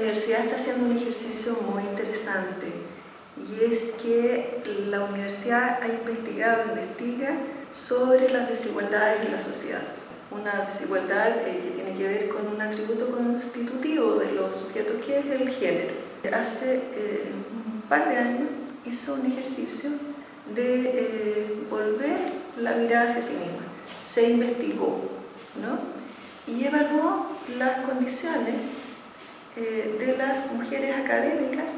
universidad está haciendo un ejercicio muy interesante y es que la universidad ha investiga sobre las desigualdades en la sociedad. Una desigualdad que tiene que ver con un atributo constitutivo de los sujetos que es el género. Hace un par de años hizo un ejercicio de volver la mirada hacia sí misma. Se investigó, ¿no? Y evaluó las condiciones de las mujeres académicas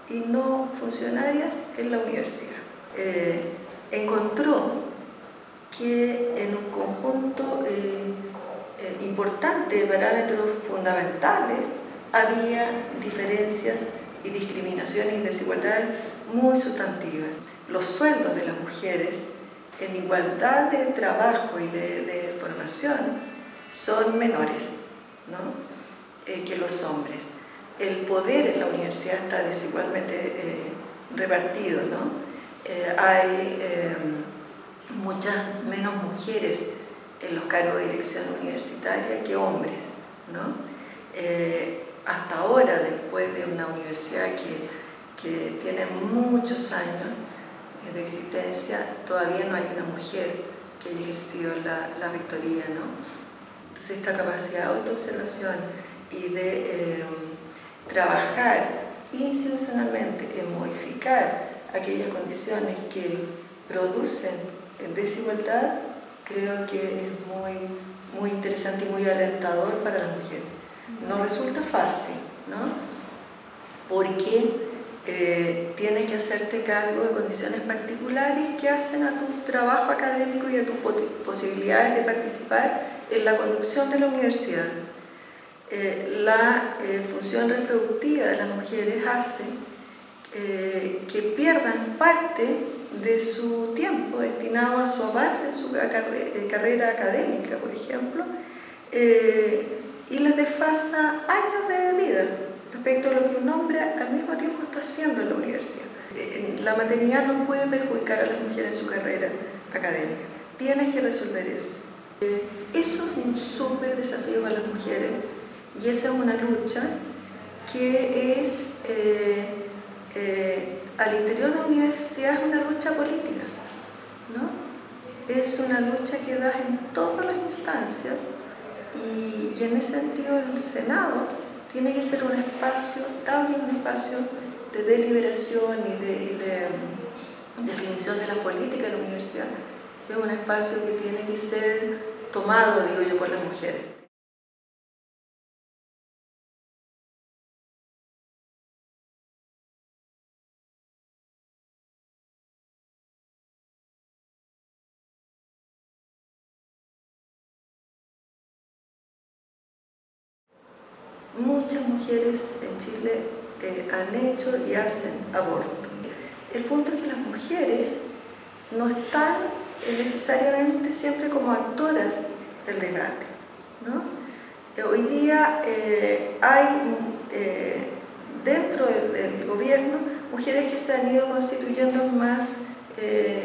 y no funcionarias en la universidad. Encontró que en un conjunto importante de parámetros fundamentales había diferencias y discriminaciones y desigualdades muy sustantivas. Los sueldos de las mujeres en igualdad de trabajo y de formación son menores, ¿no?, que los hombres. El poder en la universidad está desigualmente repartido, ¿no? Hay muchas menos mujeres en los cargos de dirección universitaria que hombres, ¿no? Hasta ahora, después de una universidad que tiene muchos años de existencia, todavía no hay una mujer que haya ejercido la rectoría, ¿no? Entonces, esta capacidad de autoobservación y de trabajar institucionalmente en modificar aquellas condiciones que producen desigualdad, creo que es muy interesante y muy alentador para las mujeres. No resulta fácil, ¿no?, porque tienes que hacerte cargo de condiciones particulares que hacen a tu trabajo académico y a tus posibilidades de participar en la conducción de la universidad. La función reproductiva de las mujeres hace que pierdan parte de su tiempo destinado a su avance en su carrera académica, por ejemplo, y les desfasa años de vida respecto a lo que un hombre al mismo tiempo está haciendo en la universidad. La maternidad no puede perjudicar a las mujeres en su carrera académica. Tienes que resolver eso. Eso es un súper desafío para las mujeres y esa es una lucha que es al interior de la universidad, es una lucha política, ¿no? Es una lucha que das en todas las instancias y en ese sentido el Senado tiene que ser un espacio, dado que es un espacio de deliberación y de definición de la política de la universidad, es un espacio que tiene que ser tomado, digo yo, por las mujeres. Muchas mujeres en Chile han hecho y hacen aborto. El punto es que las mujeres no están necesariamente siempre como actoras del debate, ¿no? Hoy día hay dentro del gobierno mujeres que se han ido constituyendo más,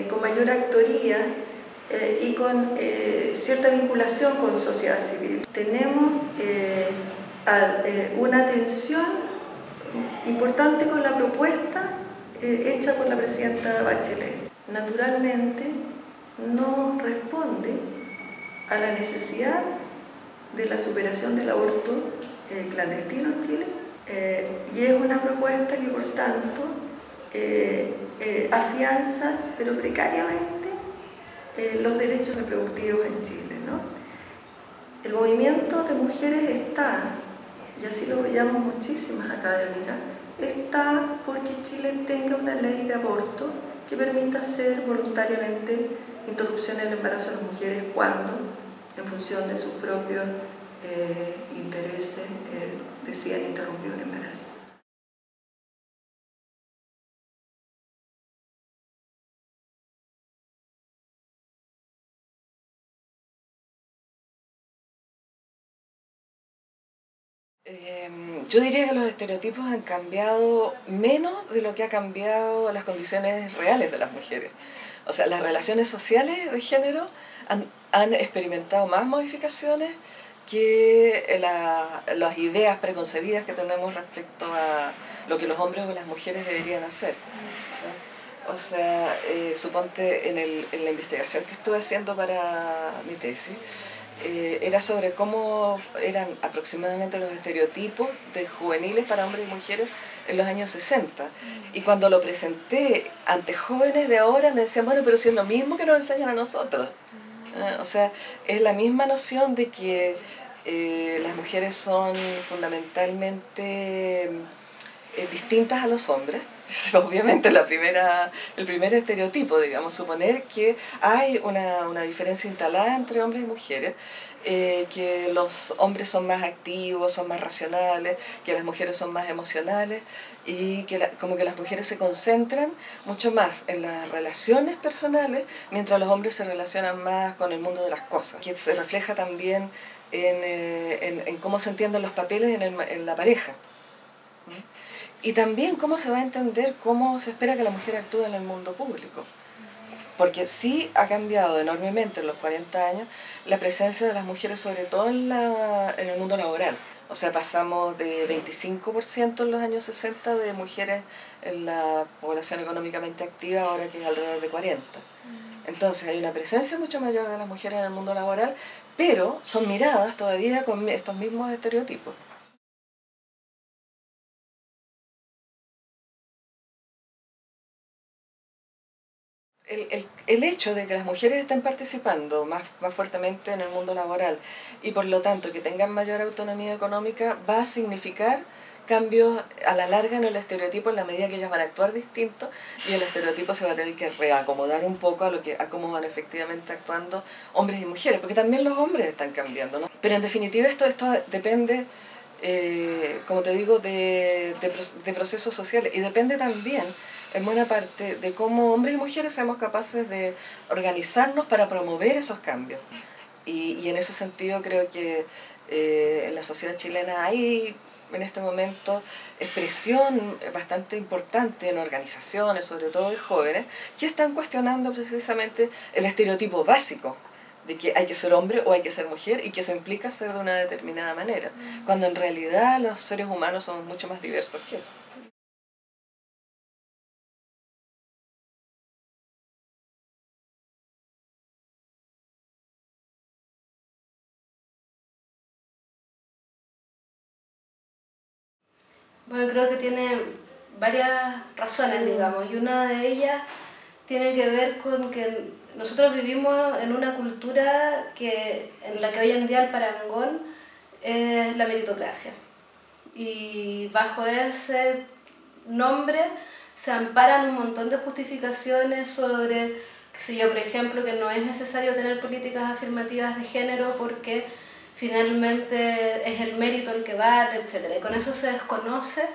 con mayor actoría y con cierta vinculación con sociedad civil. Tenemos una atención importante con la propuesta hecha por la presidenta Bachelet. Naturalmente no responde a la necesidad de la superación del aborto clandestino en Chile y es una propuesta que por tanto afianza, pero precariamente, los derechos reproductivos en Chile, ¿no? El movimiento de mujeres está, y así lo veíamos muchísimas académicas, está porque Chile tenga una ley de aborto que permita hacer voluntariamente interrupción del embarazo a las mujeres cuando, en función de sus propios intereses, decidan interrumpir un embarazo. Yo diría que los estereotipos han cambiado menos de lo que ha cambiado las condiciones reales de las mujeres. O sea, las relaciones sociales de género han experimentado más modificaciones que las ideas preconcebidas que tenemos respecto a lo que los hombres o las mujeres deberían hacer, ¿no? O sea, suponte en la investigación que estuve haciendo para mi tesis, era sobre cómo eran aproximadamente los estereotipos de juveniles para hombres y mujeres en los años 60. Y cuando lo presenté ante jóvenes de ahora me decían, bueno, pero si es lo mismo que nos enseñan a nosotros. O sea, es la misma noción de que las mujeres son fundamentalmente distintas a los hombres. Obviamente el primer estereotipo, digamos, suponer que hay una diferencia instalada entre hombres y mujeres, que los hombres son más activos, son más racionales, que las mujeres son más emocionales y que como que las mujeres se concentran mucho más en las relaciones personales, mientras los hombres se relacionan más con el mundo de las cosas, que se refleja también en cómo se entienden los papeles en la pareja. Y también cómo se va a entender cómo se espera que la mujer actúe en el mundo público. Porque sí ha cambiado enormemente en los 40 años la presencia de las mujeres, sobre todo en el mundo laboral. O sea, pasamos de 25% en los años 60 de mujeres en la población económicamente activa, ahora que es alrededor de 40%. Entonces hay una presencia mucho mayor de las mujeres en el mundo laboral, pero son miradas todavía con estos mismos estereotipos. El hecho de que las mujeres estén participando más fuertemente en el mundo laboral y por lo tanto que tengan mayor autonomía económica va a significar cambios a la larga en el estereotipo en la medida que ellas van a actuar distinto y el estereotipo se va a tener que reacomodar un poco a cómo van efectivamente actuando hombres y mujeres, porque también los hombres están cambiando, ¿no? Pero en definitiva esto depende, como te digo, de procesos sociales y depende también en buena parte de cómo hombres y mujeres seamos capaces de organizarnos para promover esos cambios. Y en ese sentido creo que en la sociedad chilena hay en este momento expresión bastante importante en organizaciones, sobre todo de jóvenes, que están cuestionando precisamente el estereotipo básico de que hay que ser hombre o hay que ser mujer y que eso implica ser de una determinada manera, cuando en realidad los seres humanos somos mucho más diversos que eso. Bueno, creo que tiene varias razones, digamos, y una de ellas tiene que ver con que nosotros vivimos en una cultura en la que hoy en día el parangón es la meritocracia. Y bajo ese nombre se amparan un montón de justificaciones sobre, qué sé yo, por ejemplo, que no es necesario tener políticas afirmativas de género porque finalmente es el mérito el que vale, etc. Y con eso se desconoce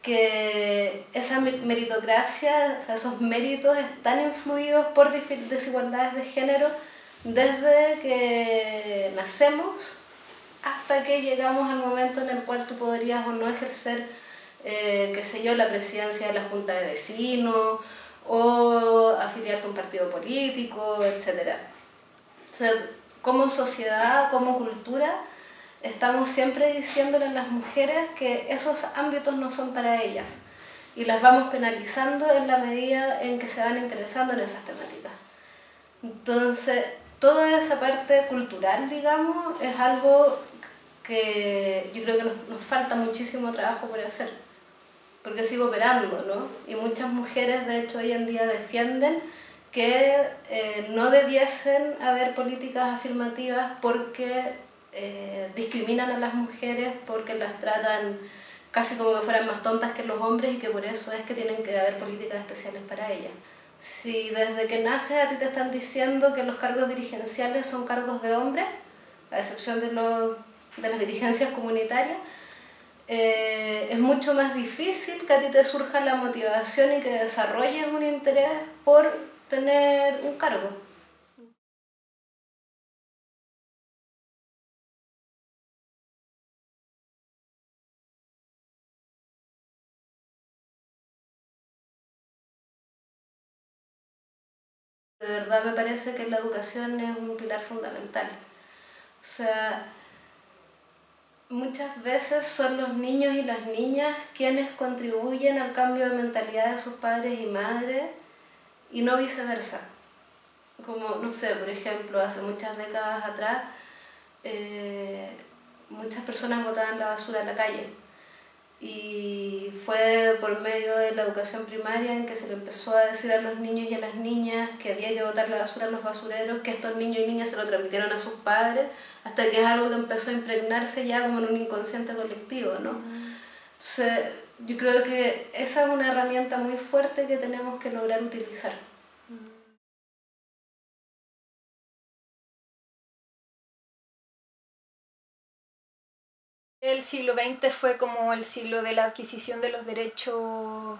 que esa meritocracia, o sea, esos méritos están influidos por desigualdades de género desde que nacemos hasta que llegamos al momento en el cual tú podrías o no ejercer, qué sé yo, la presidencia de la junta de vecinos o afiliarte a un partido político, etc. O sea, como sociedad, como cultura, estamos siempre diciéndole a las mujeres que esos ámbitos no son para ellas y las vamos penalizando en la medida en que se van interesando en esas temáticas. Entonces, toda esa parte cultural, digamos, es algo que yo creo que nos falta muchísimo trabajo por hacer, porque sigue operando, ¿no? Y muchas mujeres, de hecho, hoy en día defienden que no debiesen haber políticas afirmativas porque discriminan a las mujeres, porque las tratan casi como que fueran más tontas que los hombres y que por eso es que tienen que haber políticas especiales para ellas. Si desde que naces a ti te están diciendo que los cargos dirigenciales son cargos de hombres, a excepción de las dirigencias comunitarias, es mucho más difícil que a ti te surja la motivación y que desarrolles un interés por tener un cargo. De verdad me parece que la educación es un pilar fundamental. O sea, muchas veces son los niños y las niñas quienes contribuyen al cambio de mentalidad de sus padres y madres y no viceversa. Como, no sé, por ejemplo, hace muchas décadas atrás muchas personas botaban la basura en la calle y fue por medio de la educación primaria en que se le empezó a decir a los niños y a las niñas que había que botar la basura en los basureros, que estos niños y niñas se lo transmitieron a sus padres, hasta que es algo que empezó a impregnarse ya como en un inconsciente colectivo, ¿no? Entonces, yo creo que esa es una herramienta muy fuerte que tenemos que lograr utilizar. El siglo XX fue como el siglo de la adquisición de los derechos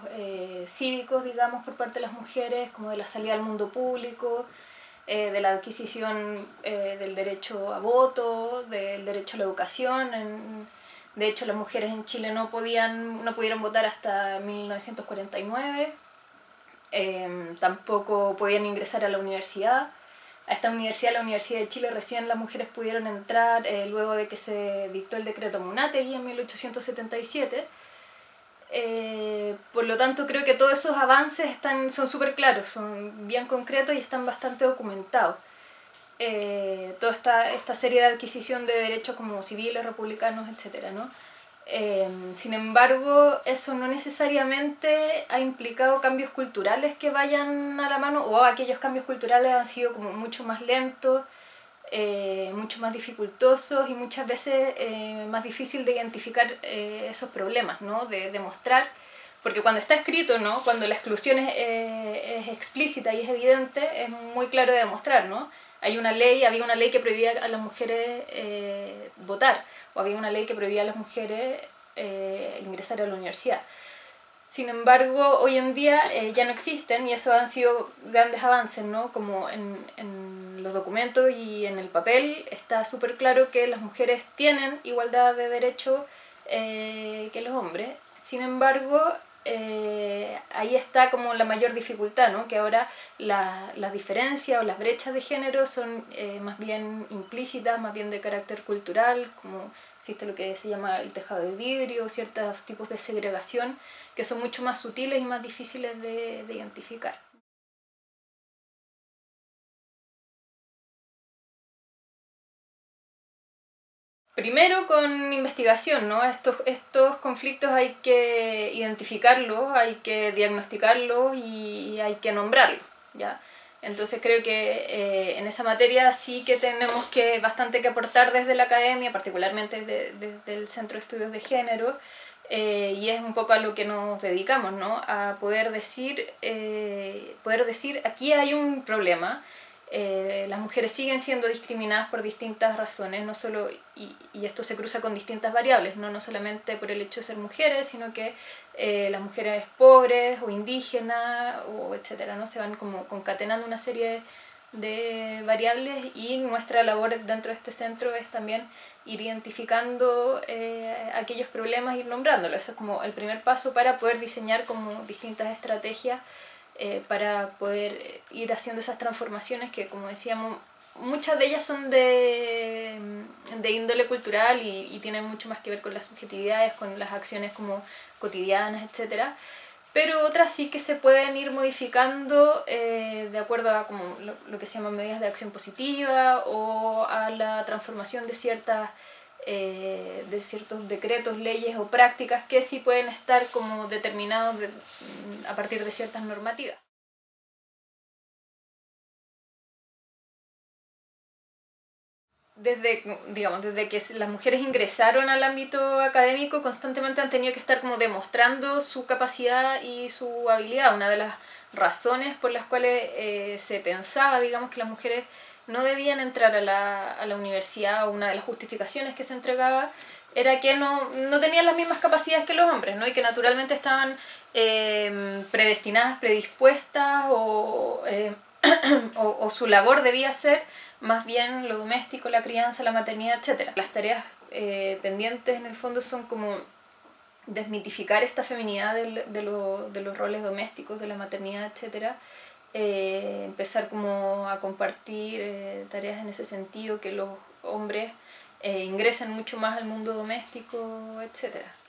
cívicos, digamos, por parte de las mujeres, como de la salida al mundo público, de la adquisición del derecho a voto, del derecho a la educación. De hecho, las mujeres en Chile no pudieron votar hasta 1949, tampoco podían ingresar a la universidad. A esta universidad, la Universidad de Chile, recién las mujeres pudieron entrar luego de que se dictó el decreto Munátegui en 1877. Por lo tanto, creo que todos esos avances son súper claros, son bien concretos y están bastante documentados. Toda esta serie de adquisición de derechos como civiles, republicanos, etc., ¿no? Sin embargo, eso no necesariamente ha implicado cambios culturales que vayan a la mano, o aquellos cambios culturales han sido como mucho más lentos, mucho más dificultosos y muchas veces más difícil de identificar esos problemas, ¿no? De demostrar, porque cuando está escrito, ¿no? Cuando la exclusión es explícita y es evidente, es muy claro de demostrar, ¿no? Había una ley que prohibía a las mujeres votar, o había una ley que prohibía a las mujeres ingresar a la universidad. Sin embargo, hoy en día ya no existen y eso han sido grandes avances, ¿no? Como en los documentos y en el papel está súper claro que las mujeres tienen igualdad de derechos que los hombres. Sin embargo, ahí está como la mayor dificultad, ¿no? Que ahora las diferencias o las brechas de género son más bien implícitas, más bien de carácter cultural, como existe lo que se llama el tejado de vidrio, ciertos tipos de segregación que son mucho más sutiles y más difíciles de identificar. Primero con investigación, ¿no? Estos conflictos hay que identificarlos, hay que diagnosticarlos y hay que nombrarlos, ¿ya? Entonces creo que en esa materia sí que tenemos bastante que aportar desde la academia, particularmente desde el Centro de Estudios de Género, y es un poco a lo que nos dedicamos, ¿no? A poder decir aquí hay un problema. Las mujeres siguen siendo discriminadas por distintas razones, no solo, y esto se cruza con distintas variables, no solamente por el hecho de ser mujeres, sino que las mujeres pobres o indígenas, o etcétera, ¿no? Se van como concatenando una serie de variables y nuestra labor dentro de este centro es también ir identificando aquellos problemas, ir nombrándolos. Eso es como el primer paso para poder diseñar como distintas estrategias para poder ir haciendo esas transformaciones que, como decíamos, muchas de ellas son de índole cultural y tienen mucho más que ver con las subjetividades, con las acciones como cotidianas, etc. Pero otras sí que se pueden ir modificando de acuerdo a como lo que se llaman medidas de acción positiva o a la transformación de ciertos decretos, leyes o prácticas que sí pueden estar como determinados a partir de ciertas normativas. Desde que las mujeres ingresaron al ámbito académico, constantemente han tenido que estar como demostrando su capacidad y su habilidad. Una de las razones por las cuales se pensaba, digamos, que las mujeres no debían entrar a la universidad, o una de las justificaciones que se entregaba, era que no tenían las mismas capacidades que los hombres, ¿no? Y que naturalmente estaban predestinadas, predispuestas, o su labor debía ser más bien lo doméstico, la crianza, la maternidad, etc. Las tareas pendientes en el fondo son como desmitificar esta feminidad de los roles domésticos, de la maternidad, etc. Empezar como a compartir tareas en ese sentido, que los hombres ingresen mucho más al mundo doméstico, etcétera.